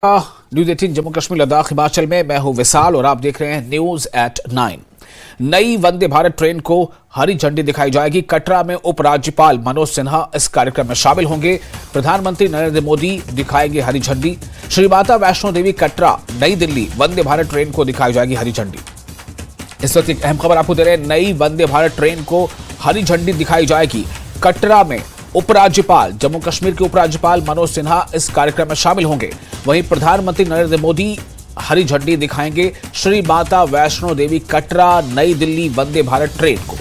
News 18 Jammu Kashmir Ladakh Himachal में मैं हूं विशाल और आप देख रहे हैं न्यूज एट 9। नई वंदे भारत ट्रेन को हरी झंडी दिखाई जाएगी। कटरा में उपराज्यपाल मनोज सिन्हा इस कार्यक्रम में शामिल होंगे। प्रधानमंत्री नरेंद्र मोदी दिखाएंगे हरी झंडी। श्री माता वैष्णो देवी कटरा नई दिल्ली वंदे भारत ट्रेन को दिखाई जाएगी हरी झंडी। इस वक्त एक अहम खबर आपको दे रहे हैं। नई वंदे भारत ट्रेन को हरी झंडी दिखाई जाएगी। कटरा में उपराज्यपाल जम्मू कश्मीर के उपराज्यपाल मनोज सिन्हा इस कार्यक्रम में शामिल होंगे। वहीं प्रधानमंत्री नरेंद्र मोदी हरी झंडी दिखाएंगे श्री माता वैष्णो देवी कटरा नई दिल्ली वंदे भारत ट्रेन को।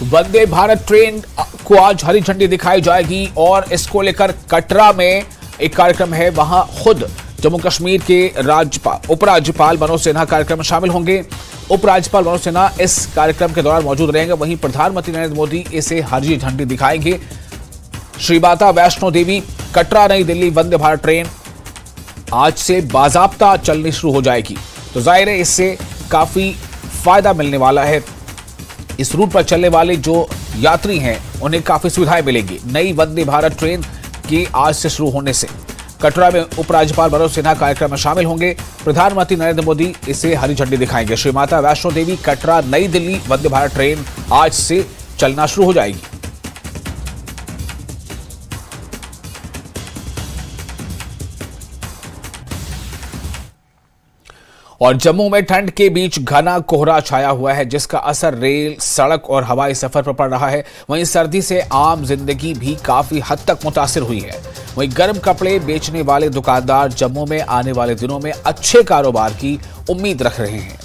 वंदे भारत ट्रेन को आज हरी झंडी दिखाई जाएगी और इसको लेकर कटरा में एक कार्यक्रम है। वहां खुद जम्मू कश्मीर के उपराज्यपाल मनोज सिन्हा कार्यक्रम में शामिल होंगे। उपराज्यपाल मनोज सिन्हा इस कार्यक्रम के दौरान मौजूद रहेंगे। वहीं प्रधानमंत्री नरेंद्र मोदी इसे हरी झंडी दिखाएंगे। श्री माता वैष्णो देवी कटरा नई दिल्ली वंदे भारत ट्रेन आज से बाजाब्ता चलनी शुरू हो जाएगी। तो जाहिर है इससे काफी फायदा मिलने वाला है। इस रूट पर चलने वाले जो यात्री हैं उन्हें काफी सुविधाएं मिलेंगी। नई वंदे भारत ट्रेन की आज से शुरू होने से कटरा में उपराज्यपाल मनोज सिन्हा कार्यक्रम में शामिल होंगे। प्रधानमंत्री नरेंद्र मोदी इसे हरी झंडी दिखाएंगे। श्री माता वैष्णो देवी कटरा नई दिल्ली वंदे भारत ट्रेन आज से चलना शुरू हो जाएगी। और जम्मू में ठंड के बीच घना कोहरा छाया हुआ है, जिसका असर रेल, सड़क और हवाई सफर पर पड़ रहा है। वहीं सर्दी से आम जिंदगी भी काफी हद तक मुतासिर हुई है। वहीं गर्म कपड़े बेचने वाले दुकानदार जम्मू में आने वाले दिनों में अच्छे कारोबार की उम्मीद रख रहे हैं।